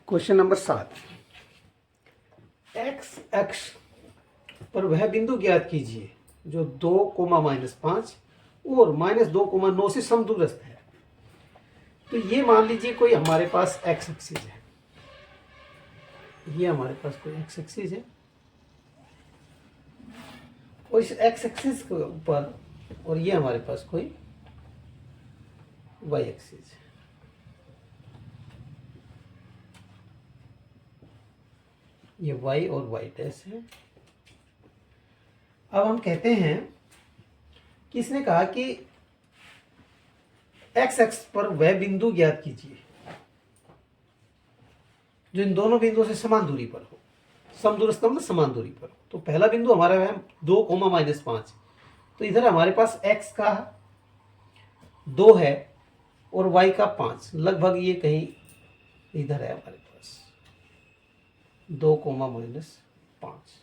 Question number 7। X अक्ष पर वह बिंदु ज्ञात कीजिए जो 2, -5 और -2, 9 से समदूरस्थ है। तो ये मान लीजिए कोई हमारे पास एक्स एक्सिस है, ये हमारे पास कोई एक्स एक्सिस है और इस एक्स एक्सिस के ऊपर और ये हमारे पास कोई वाई एक्सिस है। ये y और y डैश है। अब हम कहते हैं कि इसने कहा कि x एक्स पर वह बिंदु ज्ञात कीजिए जो इन दोनों बिंदुओं से समान दूरी पर हो। समदूरस्थ मतलब समान दूरी पर हो। तो पहला बिंदु हमारा है 2, -5। तो इधर हमारे पास x का 2 है और y का 5, लगभग ये कहीं इधर है हमारे पास 2, -5।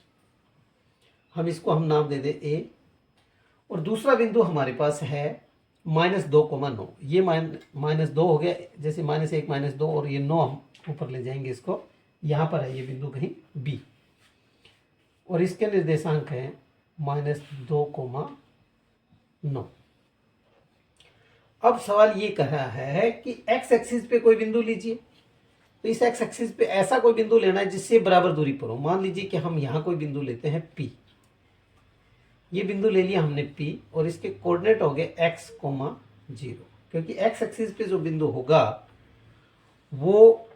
हम इसको हम नाम दे दे a। और दूसरा बिंदु हमारे पास है -2, 9। ये -2 हो गया, जैसे -1, -2 और ये 9 हम ऊपर ले जाएंगे इसको। यहाँ पर है ये बिंदु कहीं b और इसके निर्देशांक है -2, 9। अब सवाल ये कह रहा है कि x एक्सिस पे कोई बिंदु लीजिए। तो इस x एक्सिस पे ऐसा कोई बिंदु लेना है जिससे बराबर दूरी पर हो। मान लीजिए कि हम यहाँ कोई बिंदु लेते हैं P। ये बिंदु ले लिया हमने P और इसके कोऑर्डिनेट हो गए x, 0, क्योंकि x एक्सिस पे जो बिंदु होगा वो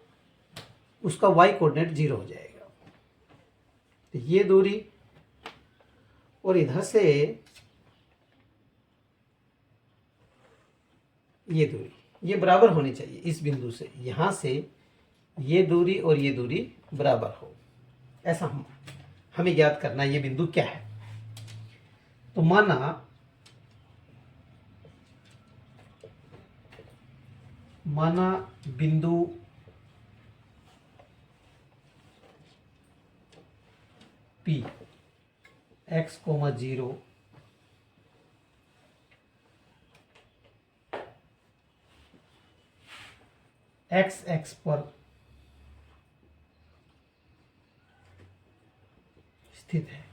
उसका y कोऑर्डिनेट 0 हो जाएगा। तो ये दूरी और इधर से ये दूरी ये बराबर होनी चाहिए। इस बिंदु से यहां से ये दूरी और ये दूरी बराबर हो, ऐसा हमें ज्ञात करना है ये बिंदु क्या है। तो माना बिंदु P x, 0 x एक्स पर स्थित है।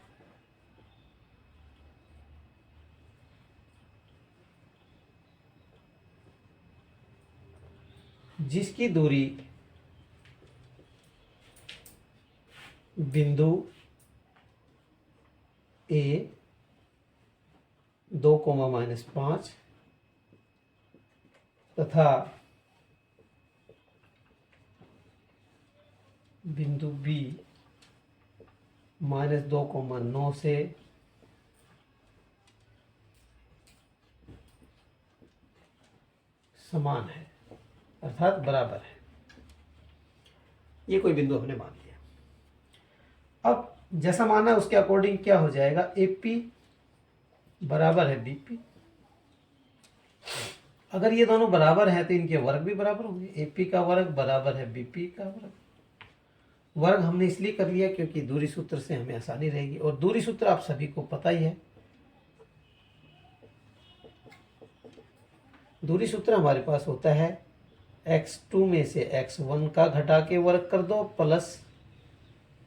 जिसकी दूरी बिंदु A 2, -5 तथा बिंदु B -2, 9 से समान है, अर्थात बराबर है। ये कोई बिंदु हमने मान लिया। अब जैसा माना है उसके अकॉर्डिंग क्या हो जाएगा, AP बराबर है BP। अगर ये दोनों बराबर हैं तो इनके वर्ग भी बराबर होंगे। AP का वर्ग बराबर है BP का वर्ग। वर्ग हमने इसलिए कर लिया क्योंकि दूरी सूत्र से हमें आसानी रहेगी और दूरी सूत्र आप सभी को पता ही है। दूरी सूत्र हमारे पास होता है x2 में से x1 का घटा के वर्ग कर दो प्लस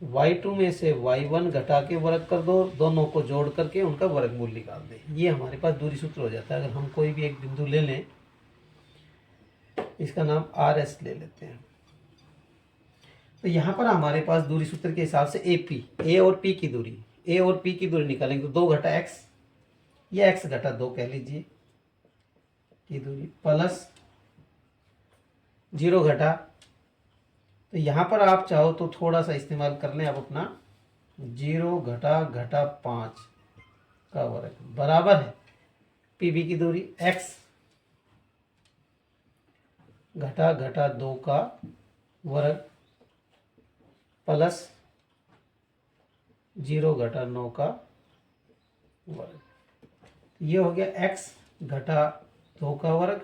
y2 में से y1 घटा के वर्ग कर दो, दोनों को जोड़ करके उनका वर्गमूल निकाल दें। ये हमारे पास दूरी सूत्र हो जाता है। अगर हम कोई भी एक बिंदु ले लें, इसका नाम RS ले लेते हैं, तो यहाँ पर हमारे पास दूरी सूत्र के हिसाब से A और P की दूरी निकालेंगे। 2 घटा x या x घटा 2 कह लीजिए की दूरी प्लस 0 घटा, तो यहाँ पर आप चाहो तो थोड़ा सा इस्तेमाल कर लें आप अपना, 0 घटा 5 का वर्ग बराबर है PB की दूरी x घटा 2 का वर्ग प्लस 0 घटा 9 का वर्ग। ये हो गया x घटा 2 का वर्ग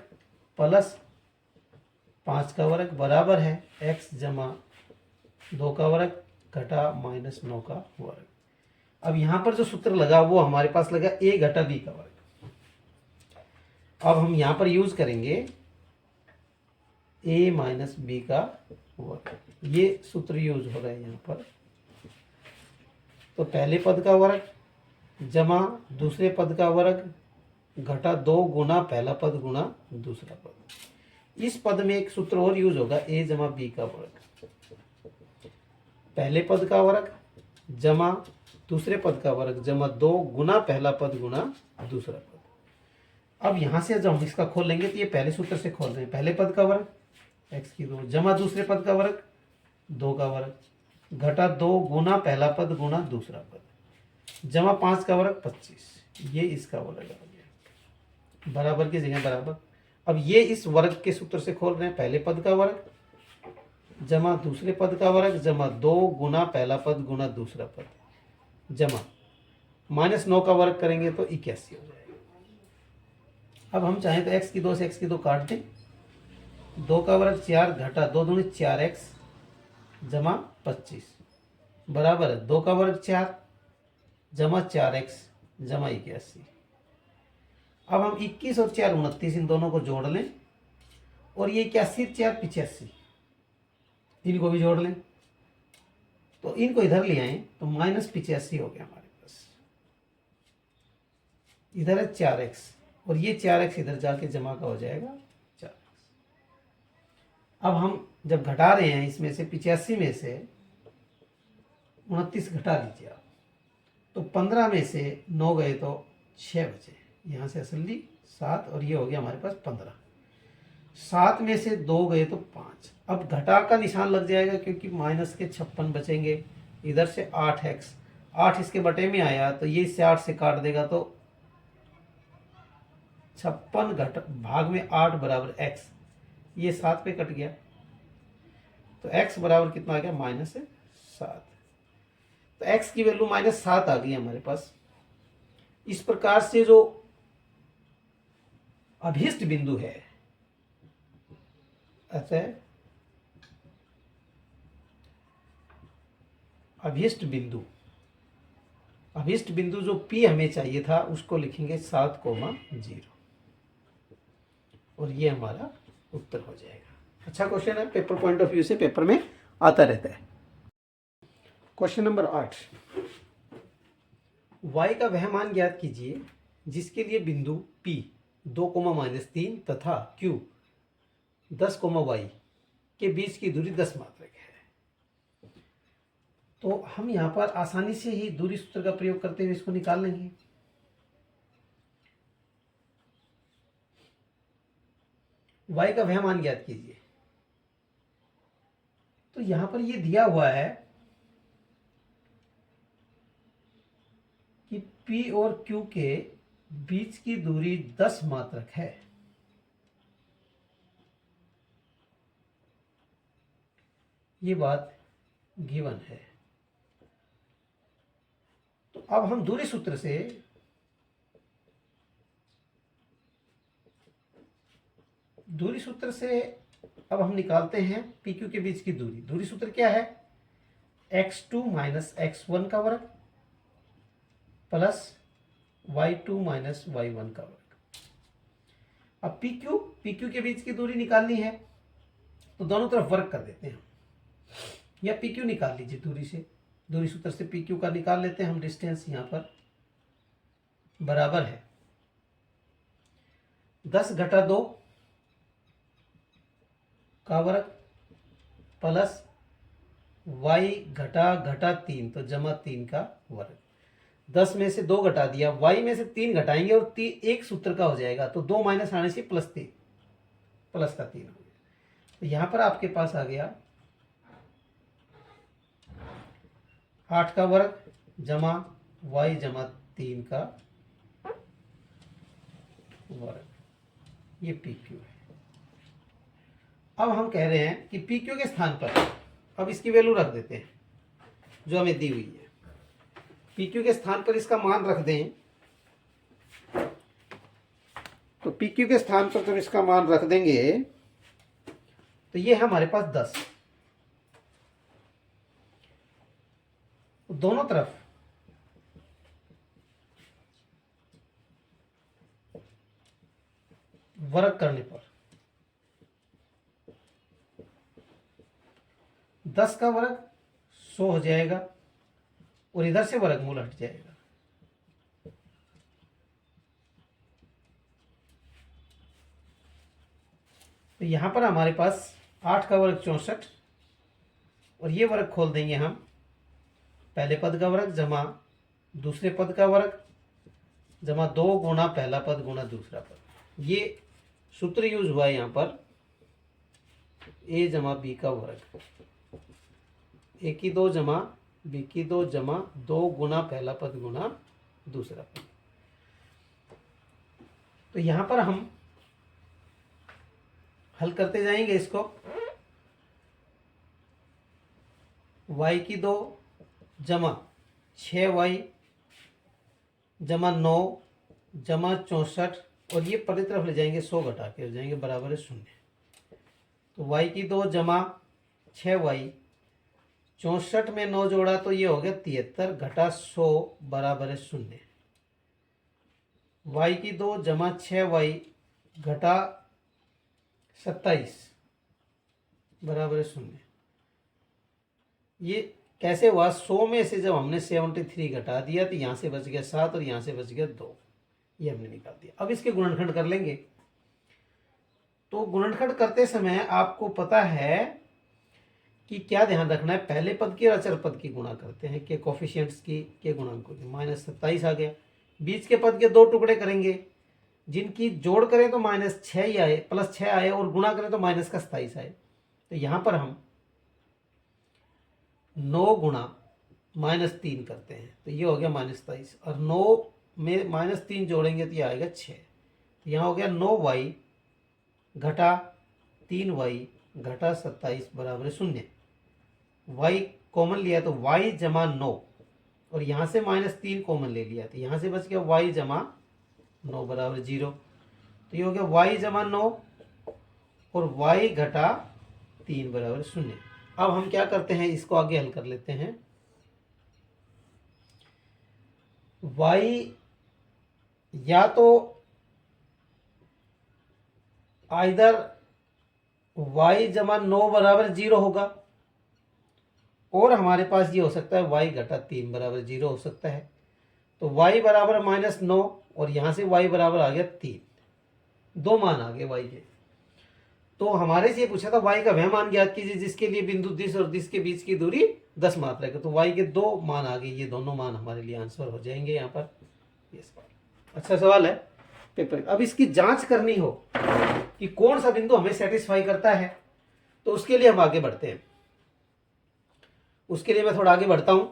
प्लस 5 का वर्ग बराबर है x जमा 2 का वर्ग घटा -9 का वर्ग। अब यहाँ पर जो सूत्र लगा वो हमारे पास लगा A घटा B का वर्ग। अब हम यहाँ पर यूज करेंगे ए माइनस बी का वर्ग, ये सूत्र यूज हो रहा है यहाँ पर। तो पहले पद का वर्ग जमा दूसरे पद का वर्ग घटा 2 गुना पहला पद गुना दूसरा पद। इस पद में एक सूत्र और यूज होगा, ए जमा बी का वर्ग, पहले पद का वर्ग जमा दूसरे पद का वर्ग जमा 2 गुना पहला पद गुना दूसरा पद। अब यहां से जब हम इसका खोल लेंगे तो ये पहले सूत्र से खोल रहे हैं, पहले पद का वर्ग एक्स की 2 जमा दूसरे पद का वर्ग 2 का वर्ग घटा 2 गुना पहला पद गुना दूसरा पद जमा 5 का वर्ग 25, ये इसका वर्ग आ गया, बराबर की जगह बराबर। अब ये इस वर्ग के सूत्र से खोल रहे हैं, पहले पद का वर्ग जमा दूसरे पद का वर्ग जमा 2 गुना पहला पद गुना दूसरा पद जमा -9 का वर्ग करेंगे तो 81 हो जाएगा। अब हम चाहें तो x की 2 से x की 2 काट दें, 2 का वर्ग 4 घटा 2 दूनी 4x जमा 25 बराबर है 2 का वर्ग 4 जमा 4x जमा 81। अब हम 21 और 4 29 इन दोनों को जोड़ लें और ये 81 4 85 इनको भी जोड़ लें, तो इनको इधर ले आए तो -85 हो गया हमारे पास। इधर है 4x और ये 4x इधर जाके जमा का हो जाएगा 4x। अब हम जब घटा रहे हैं इसमें से 85 में से 29 घटा लीजिए आप, तो 15 में से 9 गए तो 6 बचे, यहाँ से असली 7 और ये हो गया हमारे पास 15। 7 में से 2 गए तो 5। अब घटा का निशान लग जाएगा क्योंकि माइनस के 56 बचेंगे, इधर से 8x 8 इसके बटे में आया तो ये इससे 8 से काट देगा तो 56 घट भाग में 8 बराबर x, ये 7 पे कट गया तो x बराबर कितना आ गया -7। तो x की वैल्यू -7 आ गई हमारे पास। इस प्रकार से जो अभीष्ट बिंदु है, अतः अभीष्ट बिंदु जो P हमें चाहिए था उसको लिखेंगे 7,0 और ये हमारा उत्तर हो जाएगा। अच्छा क्वेश्चन है, पेपर पॉइंट ऑफ व्यू से पेपर में आता रहता है। क्वेश्चन नंबर 8, y का वह मान ज्ञात कीजिए जिसके लिए बिंदु P 2,-3 तथा Q 10, y के बीच की दूरी 10 मात्रक है। तो हम यहां पर आसानी से ही दूरी सूत्र का प्रयोग करते हुए इसको निकाल लेंगे। y का वह मान ज्ञात कीजिए, तो यहां पर ये दिया हुआ है कि P और Q के बीच की दूरी 10 मात्रक है। ये बात गिवन है। तो अब हम दूरी सूत्र से अब हम निकालते हैं PQ के बीच की दूरी। दूरी सूत्र क्या है? x2 माइनस x1 का वर्ग प्लस y2 माइनस y1 का वर्ग। अब PQ के बीच की दूरी निकालनी है तो दोनों तरफ वर्ग कर देते हैं, या PQ निकाल लीजिए दूरी से, दूरी सूत्र से PQ का निकाल लेते हैं हम। डिस्टेंस यहां पर बराबर है 10 घटा 2 का वर्ग प्लस y घटा 3 तो जमा 3 का वर्ग। 10 में से 2 घटा दिया, y में से 3 घटाएंगे और एक सूत्र का हो जाएगा, तो 2 माइनस आने से प्लस 3, प्लस का 3 हो गया। तो यहां पर आपके पास आ गया 8 का वर्ग जमा y जमा 3 का वर्ग, ये PQ है। अब हम कह रहे हैं कि PQ के स्थान पर अब इसकी वैल्यू रख देते हैं जो हमें दी हुई है। PQ के स्थान पर इसका मान रख दें, तो PQ के स्थान पर जब इसका मान रख देंगे तो ये है हमारे पास 10। दोनों तरफ वर्ग करने पर 10 का वर्ग 100 हो जाएगा और इधर से वर्गमूल हट जाएगा। तो यहां पर हमारे पास 8 का वर्ग 64 और ये वर्ग खोल देंगे हम, पहले पद का वर्ग जमा दूसरे पद का वर्ग जमा 2 गुना पहला पद गुना दूसरा पद। ये सूत्र यूज हुआ है यहां पर a जमा b का वर्ग, a की 2 जमा b की 2 जमा 2 गुना पहला पद गुना दूसरा पद। तो यहां पर हम हल करते जाएंगे इसको। y की 2 जमा 6y जमा 9 जमा 64 और ये परे तरफ ले जाएंगे 100 घटा के हो जाएंगे बराबर है 0। तो y की 2 जमा 6y 64 में 9 जोड़ा तो ये हो गया 73 घटा 100 बराबर है 0। y की 2 जमा 6y घटा 27 बराबर है 0। ये कैसे हुआ? 100 में से जब हमने 73 घटा दिया तो यहां से बच गया 7 और यहां से बच गया 2, ये हमने निकाल दिया। अब इसके गुणनखंड कर लेंगे। तो गुणनखंड करते समय आपको पता है कि क्या ध्यान रखना है, पहले पद की और अचर पद की गुणा करते हैं के कोफिशिएंट्स की के गुणांकों की। -27 आ गया। बीच के पद के 2 टुकड़े करेंगे, जिनकी जोड़ करें तो -6 ही आए, +6 आए और गुणा करें तो -27 आए। तो यहां पर हम 9 गुणा -3 करते हैं तो ये हो गया -27 और 9 में -3 जोड़ेंगे तो ये आएगा 6। तो यहाँ हो गया 9y घटा 3y घटा 27 बराबर 0। y कॉमन लिया तो y जमा 9 और यहाँ से -3 कॉमन ले लिया तो यहाँ से बच गया y जमा 9 बराबर 0। तो ये हो गया y जमा 9 और y घटा 3 बराबर 0। अब हम क्या करते हैं, इसको आगे हल कर लेते हैं। y या तो आइदर y जमा 9 बराबर 0 होगा और हमारे पास ये हो सकता है y घटा 3 बराबर 0 हो सकता है। तो y बराबर -9 और यहां से y बराबर आ गया 3, 2 मान आ गए y के। तो हमारे से ये पूछा था y का वह मान ज्ञात कीजिए जिसके लिए बिंदु दिस और दिस के बीच की दूरी 10 मात्रा है। तो y के 2 मान आ गए, ये दोनों मान हमारे लिए आंसर हो जाएंगे यहाँ पर। ये सवाल अच्छा सवाल है पेपर। अब इसकी जांच करनी हो कि कौन सा बिंदु हमें सेटिस्फाई करता है तो उसके लिए हम आगे बढ़ते हैं। उसके लिए मैं थोड़ा आगे बढ़ता हूं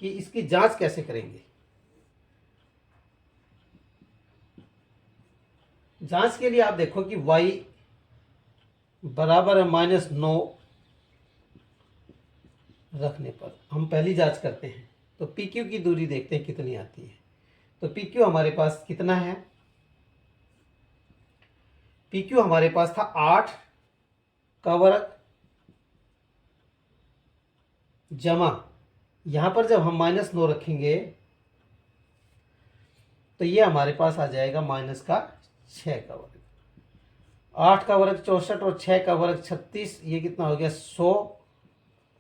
कि इसकी जांच कैसे करेंगे। जांच के लिए आप देखो कि y बराबर है -9 रखने पर हम पहली जांच करते हैं। तो PQ की दूरी देखते हैं कितनी आती है। तो PQ हमारे पास कितना है, PQ हमारे पास था 8 का वर्ग जमा, यहां पर जब हम -9 रखेंगे तो ये हमारे पास आ जाएगा -6 का वर्ग। 8 का वर्ग 64 और 6 का वर्ग 36, ये कितना हो गया 100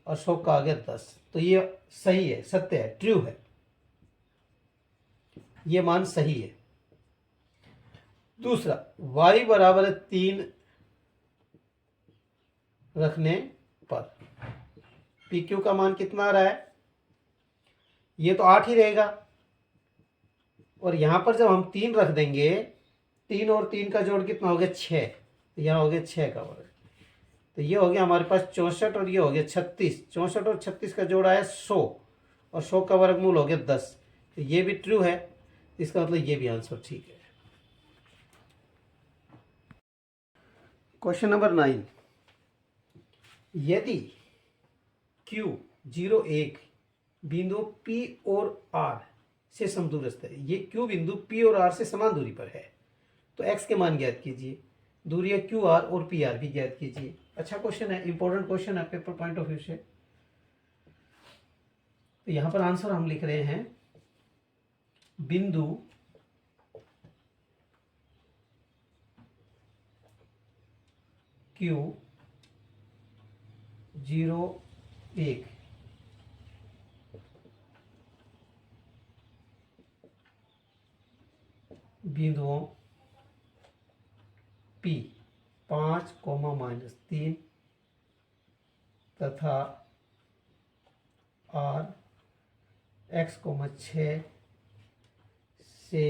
और 100 का आ गया 10। तो ये सही है, सत्य है, ट्रू है, ये मान सही है। दूसरा y बराबर है 3 रखने पर PQ का मान कितना आ रहा है, ये तो 8 ही रहेगा और यहां पर जब हम 3 रख देंगे, 3 और 3 का जोड़ कितना हो गया 6, तो यहां हो गया 6 का वर्ग। तो ये हो गया हमारे पास 64 और ये हो गया 36, 64 और 36 का जोड़ आया 100 और 100 का वर्गमूल हो गया 10। तो ये भी ट्रू है, इसका मतलब ये भी आंसर ठीक है। क्वेश्चन नंबर 9, यदि Q 0 1 बिंदु P और R से समदूरस्थ है, ये Q बिंदु P और R से समान दूरी पर है, तो x के मान ज्ञात कीजिए। दूरी है QR और PR भी ज्ञात कीजिए। अच्छा क्वेश्चन है, इंपॉर्टेंट क्वेश्चन है पेपर पॉइंट ऑफ व्यू से। तो यहां पर आंसर हम लिख रहे हैं बिंदु Q 0 एक बिंदुओं P 5, -3 तथा R x, 6 से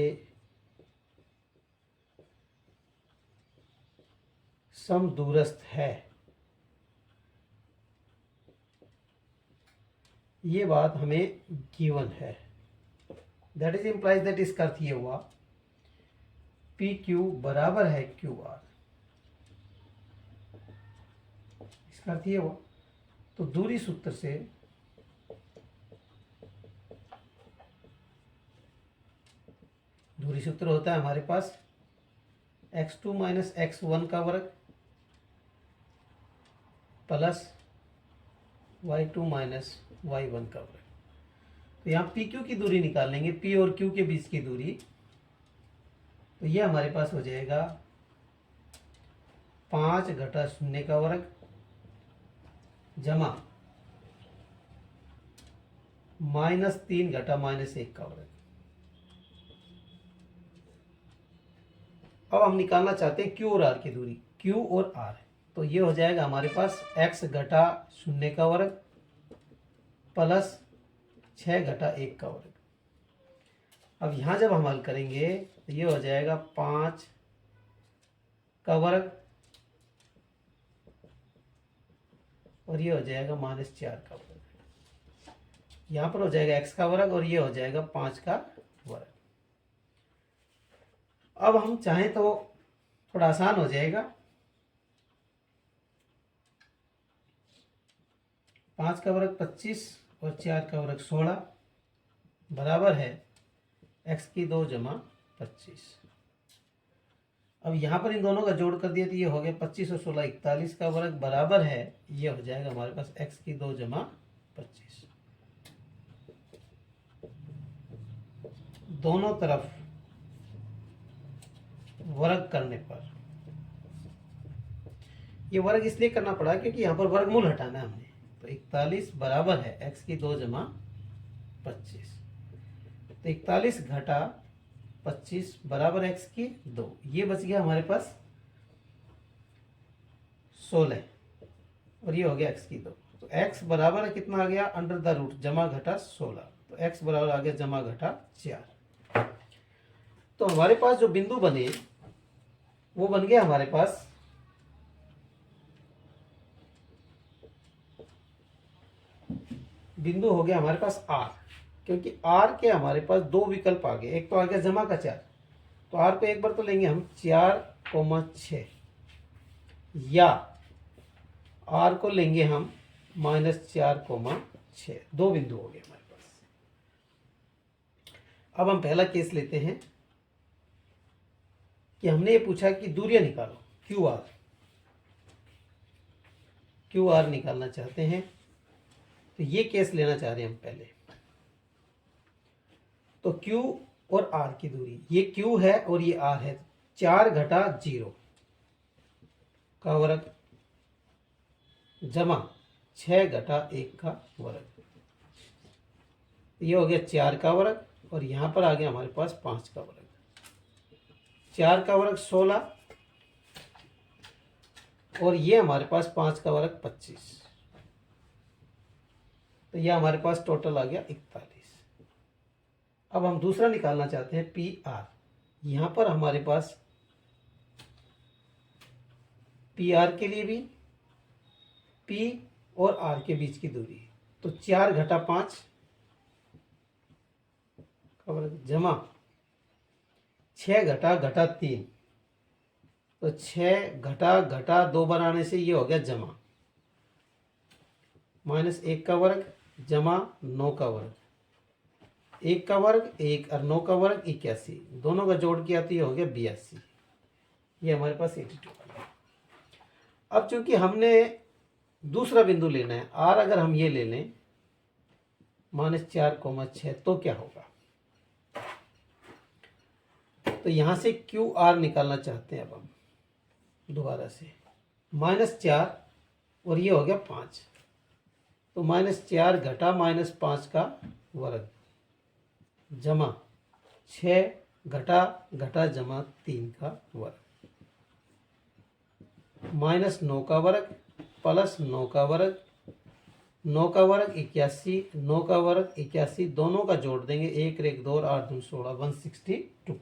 समदूरस्थ है। ये बात हमें गिवन है। दैट इज इम्प्लाइज दैट इसका अर्थ ये हुआ पी क्यू बराबर है क्यू आर। इसका अर्थ ये हुआ, तो दूरी सूत्र से दूरी सूत्र होता है हमारे पास x2 - x1 का वर्ग प्लस y2 - y1 का वर्ग। तो यहाँ पी क्यू की दूरी निकाल लेंगे, पी और क्यू के बीच की दूरी। तो ये हमारे पास हो जाएगा 5 घटा 0 का वर्ग जमा -3 घटा -1 का वर्ग। अब हम निकालना चाहते हैं क्यू और आर की दूरी, क्यू और आर। तो ये हो जाएगा हमारे पास x घटा 0 का वर्ग प्लस 6 घटा 1 का वर्ग। अब यहाँ जब हम हल करेंगे तो ये हो जाएगा 5 का वर्ग और ये हो जाएगा -4 का वर्ग। यहाँ पर हो जाएगा x का वर्ग और ये हो जाएगा 5 का वर्ग। अब हम चाहें तो थोड़ा आसान हो जाएगा, 5 का वर्ग 25 और 4 का वर्ग 16 बराबर है x की 2 जमा 25। अब यहाँ पर इन दोनों का जोड़ कर दिया तो ये हो गया 25 और 16 41 का वर्ग बराबर है, ये हो जाएगा हमारे पास x की 2 जमा 25। दोनों तरफ वर्ग करने पर, ये वर्ग इसलिए करना पड़ा क्योंकि यहाँ पर वर्गमूल हटाना है हमने। तो 41 बराबर है x की 2 जमा 25। तो 41 घटा 25 बराबर x की 2, ये बच गया हमारे पास 16 और ये हो गया x की 2। तो x बराबर है कितना आ गया, अंडर द रूट जमा घटा 16। तो x बराबर आ गया जमा घटा 4। तो हमारे पास जो बिंदु बने वो बन गया हमारे पास बिंदु हो गया हमारे पास R, क्योंकि R के हमारे पास दो विकल्प आ गए। एक तो आ गया जमा का 4, तो R पे एक बार तो लेंगे हम 4, 6 या R को लेंगे हम -4, 6। दो बिंदु हो गए हमारे पास। अब हम पहला केस लेते हैं कि हमने ये पूछा कि दूरियां निकालो क्यू आर निकालना चाहते हैं। तो ये केस लेना चाह रहे हैं हम पहले। तो Q और R की दूरी, ये Q है और ये R है, 4 घटा 0 का वर्ग जमा 6 घटा 1 का वर्ग। ये हो गया 4 का वर्ग और यहां पर आ गया हमारे पास 5 का वर्ग। 4 का वर्ग 16 और ये हमारे पास 5 का वर्ग 25। तो यह हमारे पास टोटल आ गया 41। अब हम दूसरा निकालना चाहते हैं पी आर। यहां पर हमारे पास पी आर के लिए भी पी और आर के बीच की दूरी, तो 4 घटा 5 का वर्ग जमा 6 घटा घटा 3। तो 6 घटा घटा 2 बनाने से ये हो गया जमा -1 का वर्ग जमा 9 का वर्ग। 1 का वर्ग 1 और 9 का वर्ग 81, दोनों का जोड़ किया तो ये हो गया 82। ये हमारे पास 82 आ गया। अब चूंकि हमने दूसरा बिंदु लेना है R, अगर हम ये ले लें -4, 6 तो क्या होगा। तो यहां से QR निकालना चाहते हैं। अब हम दोबारा से -4 और ये हो गया 5, तो -4 घटा -5 का वर्ग जमा 6 घटा घटा जमा 3 का वर्ग -9 का वर्ग प्लस 9 का वर्ग, 9 का वर्ग 81, 9 का वर्ग 81, दोनों का जोड़ देंगे, 1 1 2 और 8 2 16, 162।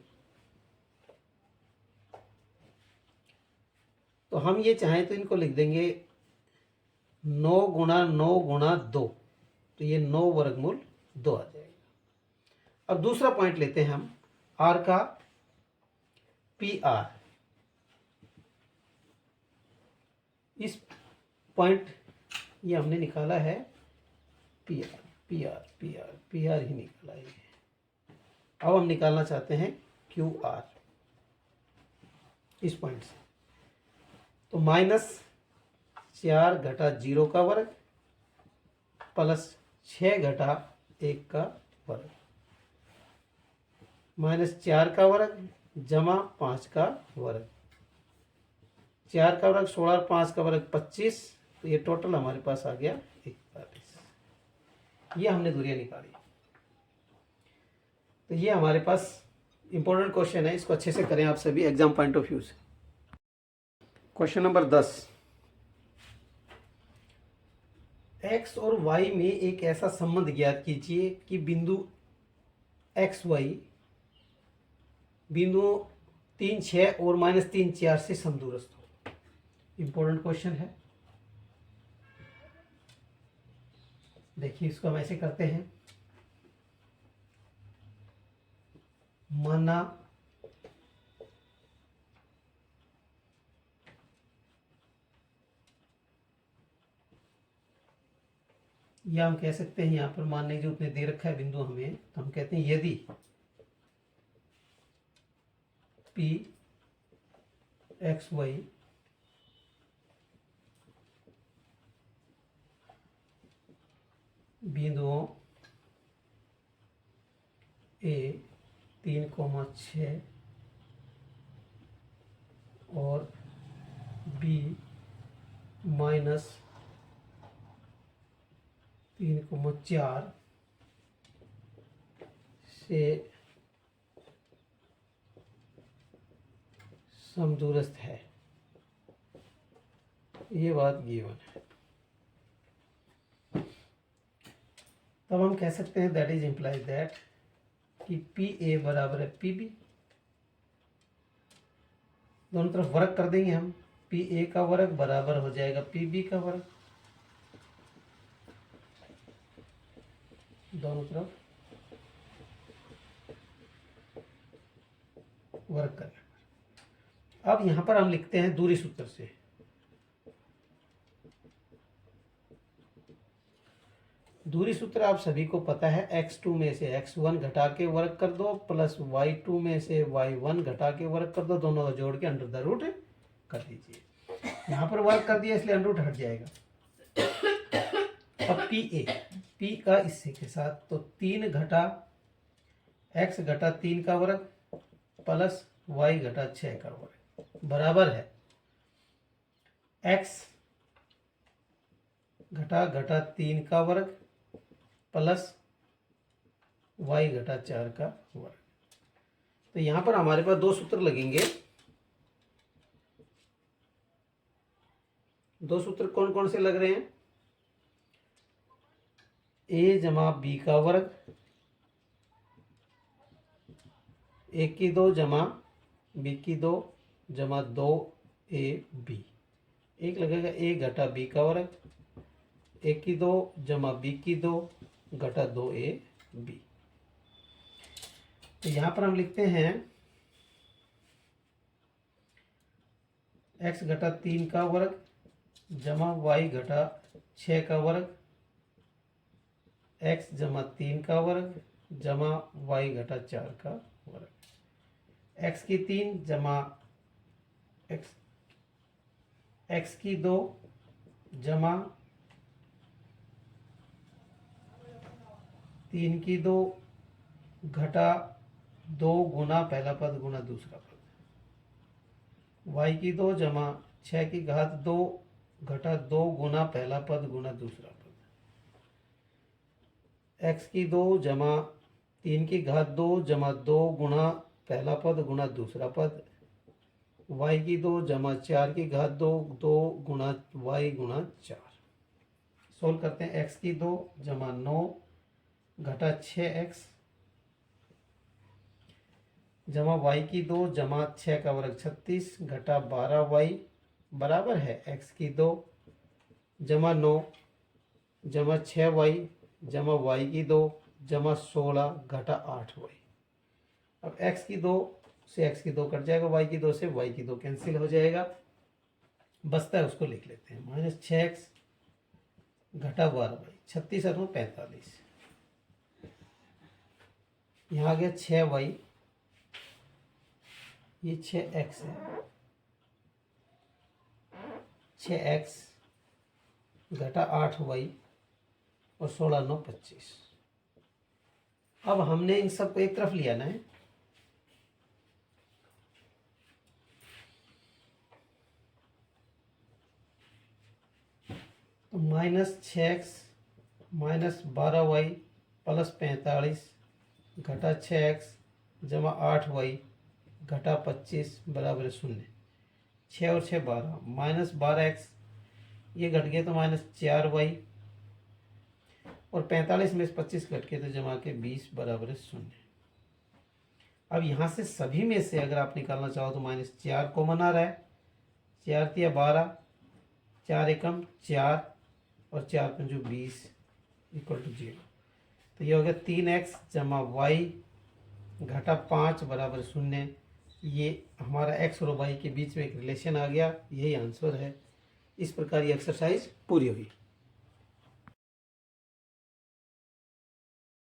तो हम ये चाहें तो इनको लिख देंगे 9 गुणा 9 गुणा 2, तो ये 9 वर्गमूल 2 आ जाएगा। अब दूसरा पॉइंट लेते हैं हम, आर का पी आर। इस पॉइंट ये हमने निकाला है P R, P R, P R, P R ही निकाला है। अब हम निकालना चाहते हैं क्यू आर इस पॉइंट से। तो -4 घटा 0 का वर्ग प्लस 6 घटा 1 का वर्ग, -4 का वर्ग जमा 5 का वर्ग, 4 का वर्ग 16 और 5 का वर्ग 25, तो ये टोटल हमारे पास आ गया 41। ये हमने दूरियां निकाली। तो ये हमारे पास इंपॉर्टेंट क्वेश्चन है, इसको अच्छे से करें आप सभी एग्जाम पॉइंट ऑफ व्यू से। क्वेश्चन नंबर 10, x और y में एक ऐसा संबंध ज्ञात कीजिए कि बिंदु एक्स वाई बिंदु 3 6 और -3 4 से समदूरस्थ हो। इंपॉर्टेंट क्वेश्चन है। देखिए इसको हम ऐसे करते हैं, माना या हम कह सकते हैं, यहां पर मानने जो उतने दे रखा है बिंदु हमें, तो हम कहते हैं यदि पी एक्स वाई बिंदुओं ए 3,6 और बी -3,4 से समदूरस्थ है, ये बात गिवन है। तब हम कह सकते हैं दैट इज इम्प्लाइज दैट कि पी ए बराबर है पी बी। दोनों तरफ वर्ग कर देंगे हम, पी ए का वर्ग बराबर हो जाएगा पी बी का वर्ग, दोनों तरफ वर्ग करने पर। अब यहां पर हम लिखते हैं दूरी सूत्र से, दूरी सूत्र आप सभी को पता है, x2 में से x1 घटा के वर्ग कर दो प्लस y2 में से y1 घटा के वर्ग कर दो, दोनों का जोड़ के अंडर द रूट कर दीजिए। यहां पर वर्ग कर दिया इसलिए अंडर रूट हट जाएगा। अब पी का इससे के साथ, तो 3 घटा x घटा 3 का वर्ग प्लस y घटा 6 का वर्ग बराबर है x घटा घटा 3 का वर्ग प्लस y घटा 4 का वर्ग। तो यहां पर हमारे पास दो सूत्र लगेंगे। दो सूत्र कौन कौन से लग रहे हैं, a जमा b का वर्ग 1 की 2 जमा b की 2 जमा 2ab, एक लगेगा a घटा b का वर्ग 1 की 2 जमा b की 2 घटा 2ab। तो यहां पर हम लिखते हैं x घटा 3 का वर्ग जमा y घटा 6 का वर्ग x जमा 3 का वर्ग जमा y घटा 4 का वर्ग, x की 3 जमा x की 2 जमा 3 की 2 घटा 2 गुना पहला पद गुना दूसरा पद, y की 2 जमा 6 की घात 2 घटा 2 गुना पहला पद गुना दूसरा पद, एक्स की 2 जमा 3 की घात 2 जमा 2 गुणा पहला पद गुणा दूसरा पद, वाई की 2 जमा 4 की घात 2 2 गुणा वाई गुणा 4। सोल्व करते हैं। एक्स की 2 जमा 9 घटा 6x जमा वाई की 2 जमा 6 का वर्ग 36 घटा 12y बराबर है एक्स की 2 जमा 9 जमा 6y जमा वाई की 2 जमा 16 घटा 8y। अब x की 2 से x की 2 कट जाएगा, y की 2 से y की 2 कैंसिल हो जाएगा, बचता है उसको लिख लेते हैं। -6x घटा 12y, 36 और 45, यहाँ आ गया 6y, ये 6x है, 6x घटा 8y और 16 9 25। अब हमने इन सबको एक तरफ लिया ना है, तो -6x -12y प्लस 45 घटा 6x जमा 8y घटा 25 बराबर 0। 6 और 6 12, -12x ये घट गया तो -4y और 45 में से 25 घट के तो जमा के 20 बराबर 0। अब यहाँ से सभी में से अगर आप निकालना चाहो तो -4 कॉमन आ रहा है, 4 तिया 12, 4 एकम 4 और 4 पंजू 20 इक्वल टू 0। तो ये हो गया 3x जमा वाई घटा 5 बराबर 0। ये हमारा x और y के बीच में एक रिलेशन आ गया, यही आंसर है। इस प्रकार ये एक्सरसाइज पूरी हुई।